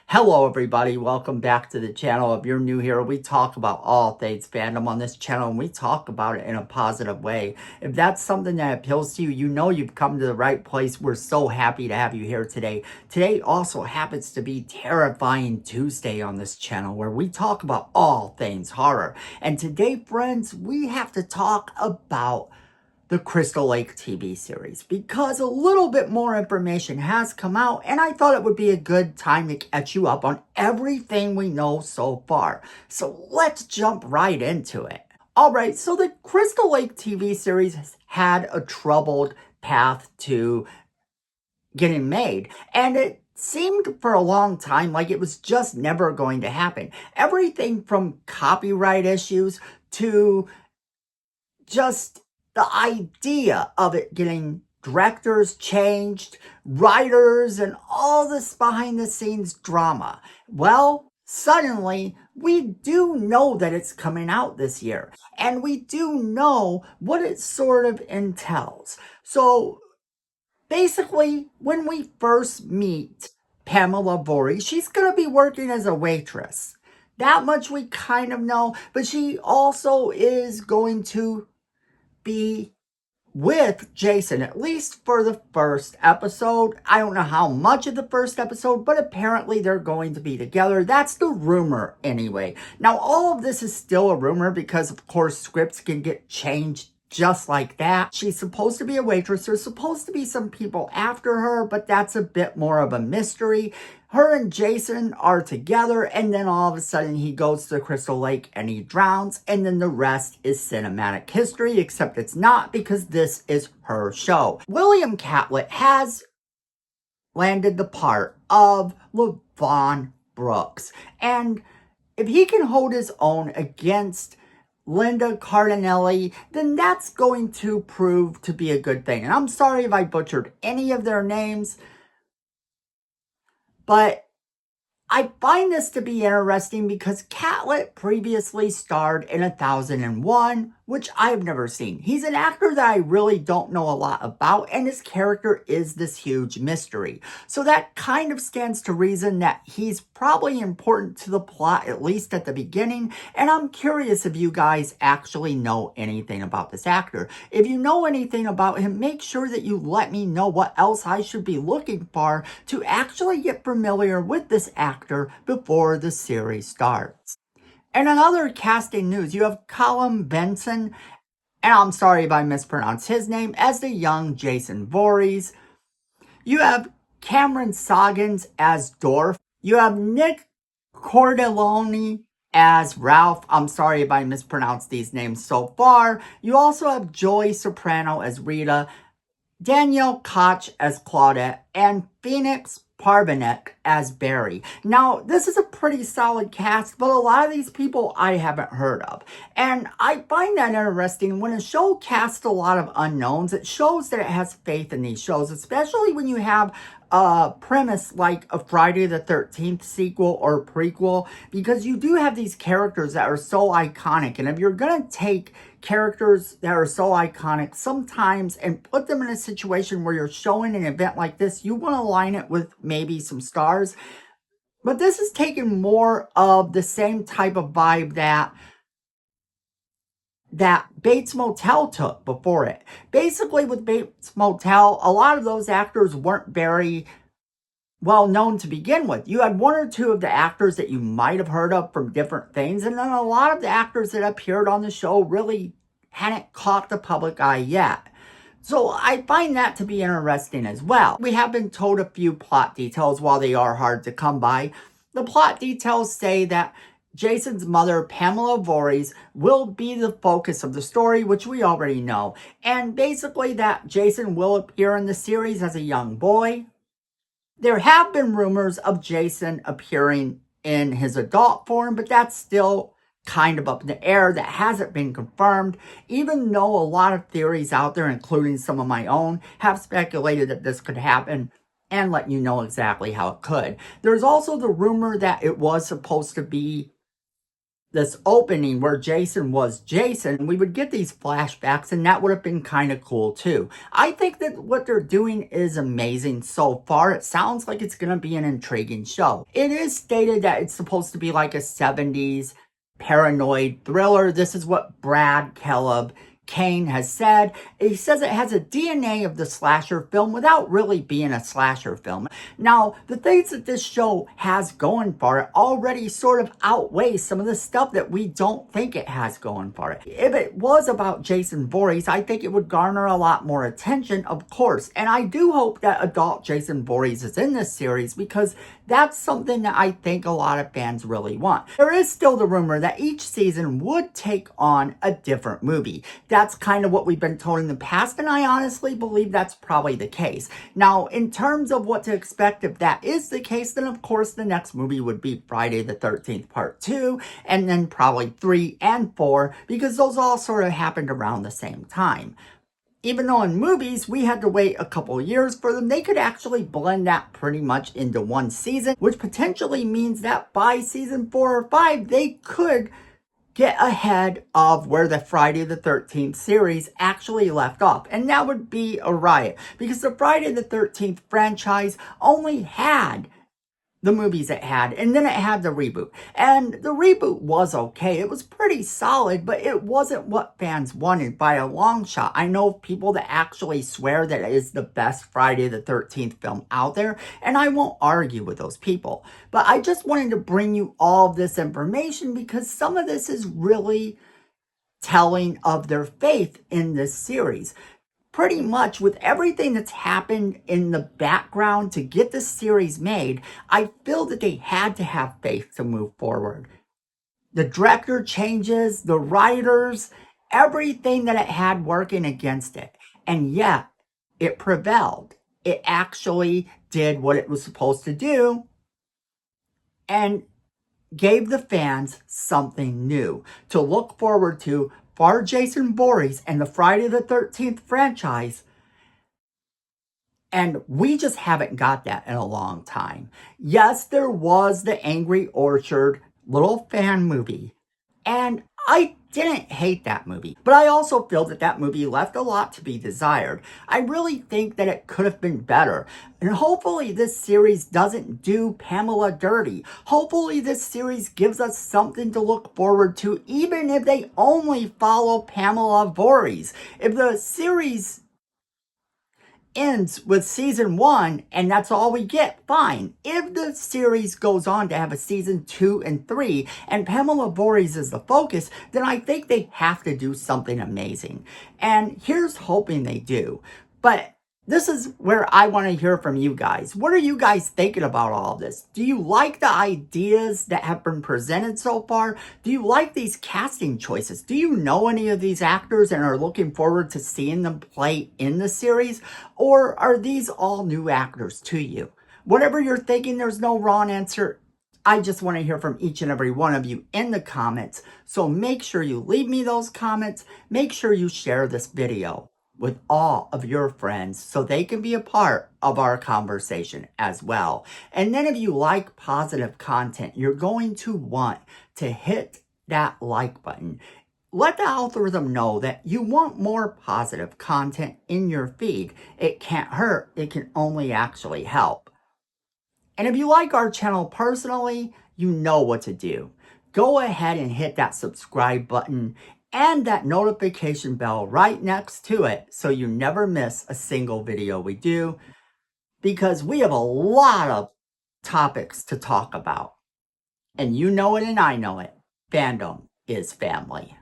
Hello everybody, welcome back to the channel. If you're new here, we talk about all things fandom on this channel and we talk about it in a positive way. If that's something that appeals to you, you know you've come to the right place. We're so happy to have you here today. Today also happens to be Terrifying Tuesday on this channel where we talk about all things horror. And today, friends, we have to talk about the Crystal Lake TV series because a little bit more information has come out and I thought it would be a good time to catch you up on everything we know so far. So let's jump right into it. Alright, so the Crystal Lake TV series has had a troubled path to getting made, and it seemed for a long time like it was just never going to happen. Everything from copyright issues to just the idea of it getting directors changed, writers, and all this behind the scenes drama. Well, suddenly we do know that it's coming out this year, and we do know what it sort of entails. So basically, when we first meet Pamela Voorhees, she's going to be working as a waitress. That much we kind of know, but she also is going to be with Jason, at least for the first episode. I don't know how much of the first episode, but apparently they're going to be together. That's the rumor anyway. Now, all of this is still a rumor because, of course, scripts can get changed just like that. She's supposed to be a waitress. There's supposed to be some people after her, but that's a bit more of a mystery. Her and Jason are together, and then all of a sudden he goes to Crystal Lake and he drowns, and then the rest is cinematic history, except it's not because this is her show. William Catlett has landed the part of Levon Brooks, and if he can hold his own against Linda Cardellini, then that's going to prove to be a good thing. And I'm sorry if I butchered any of their names, but I find this to be interesting because Catlett previously starred in 1001, which I've never seen. He's an actor that I really don't know a lot about, and his character is this huge mystery. So that kind of stands to reason that he's probably important to the plot, at least at the beginning, and I'm curious if you guys actually know anything about this actor. If you know anything about him, make sure that you let me know what else I should be looking for to actually get familiar with this actor before the series starts. And in other casting news, you have Callum Benson, and I'm sorry if I mispronounced his name, as the young Jason Voorhees. You have Cameron Soggins as Dorf. You have Nick Cordelloni as Ralph. I'm sorry if I mispronounced these names so far. You also have Joy Soprano as Rita, Danielle Koch as Claudette, and Phoenix Parvanek as Barry. Now, this is a pretty solid cast, but a lot of these people I haven't heard of. And I find that interesting. When a show casts a lot of unknowns, it shows that it has faith in these shows, especially when you have a premise like a Friday the 13th sequel or prequel, because you do have these characters that are so iconic. And if you're going to take characters that are so iconic sometimes and put them in a situation where you're showing an event like this, you want to align it with maybe some stars. But this is taking more of the same type of vibe that Bates Motel took before it. Basically, with Bates Motel, a lot of those actors weren't very well known to begin with. You had one or two of the actors that you might have heard of from different things, and then a lot of the actors that appeared on the show really hadn't caught the public eye yet. So I find that to be interesting as well. We have been told a few plot details while they are hard to come by. The plot details say that Jason's mother, Pamela Voorhees, will be the focus of the story, which we already know. And basically that Jason will appear in the series as a young boy. There have been rumors of Jason appearing in his adult form, but that's still kind of up in the air. That hasn't been confirmed, even though a lot of theories out there, including some of my own, have speculated that this could happen and let you know exactly how it could. There's also the rumor that it was supposed to be this opening where Jason was Jason, we would get these flashbacks, and that would have been kind of cool too. I think that what they're doing is amazing so far. It sounds like it's going to be an intriguing show. It is stated that it's supposed to be like a 70s paranoid thriller. This is what Brad Caleb Kane has said. He says it has a DNA of the slasher film without really being a slasher film. Now, the things that this show has going for it already sort of outweigh some of the stuff that we don't think it has going for it. If it was about Jason Voorhees, I think it would garner a lot more attention, of course. And I do hope that adult Jason Voorhees is in this series, because that's something that I think a lot of fans really want. There is still the rumor that each season would take on a different movie. That's kind of what we've been told in the past, and I honestly believe that's probably the case. Now, in terms of what to expect, if that is the case, then of course the next movie would be Friday the 13th Part 2, and then probably 3 and 4, because those all sort of happened around the same time. Even though in movies, we had to wait a couple years for them, they could actually blend that pretty much into one season, which potentially means that by season 4 or 5, they could get ahead of where the Friday the 13th series actually left off. And that would be a riot, because the Friday the 13th franchise only had the movies it had, and then it had the reboot. And the reboot was okay. It was pretty solid, but it wasn't what fans wanted by a long shot. I know people that actually swear that it is the best Friday the 13th film out there, and I won't argue with those people. But I just wanted to bring you all of this information because some of this is really telling of their faith in this series. Pretty much with everything that's happened in the background to get this series made, I feel that they had to have faith to move forward. The director changes, the writers, everything that it had working against it. And yet, it prevailed. It actually did what it was supposed to do and gave the fans something new to look forward to for Jason Voorhees and the Friday the 13th franchise. And we just haven't got that in a long time. Yes, there was the Angry Orchard little fan movie, and I didn't hate that movie, but I also feel that that movie left a lot to be desired. I really think that it could have been better, and hopefully this series doesn't do Pamela dirty. Hopefully this series gives us something to look forward to, even if they only follow Pamela Voorhees. If the series ends with season 1 and that's all we get, fine. If the series goes on to have a season 2 and 3 and Pamela Voorhees is the focus, then I think they have to do something amazing. And here's hoping they do. But this is where I want to hear from you guys. What are you guys thinking about all of this? Do you like the ideas that have been presented so far? Do you like these casting choices? Do you know any of these actors and are looking forward to seeing them play in the series? Or are these all new actors to you? Whatever you're thinking, there's no wrong answer. I just want to hear from each and every one of you in the comments. So make sure you leave me those comments. Make sure you share this video with all of your friends so they can be a part of our conversation as well. And then if you like positive content, you're going to want to hit that like button. Let the algorithm know that you want more positive content in your feed. It can't hurt, it can only actually help. And if you like our channel personally, you know what to do. Go ahead and hit that subscribe button and that notification bell right next to it so you never miss a single video we do, because we have a lot of topics to talk about. And you know it and I know it. Fandom is family.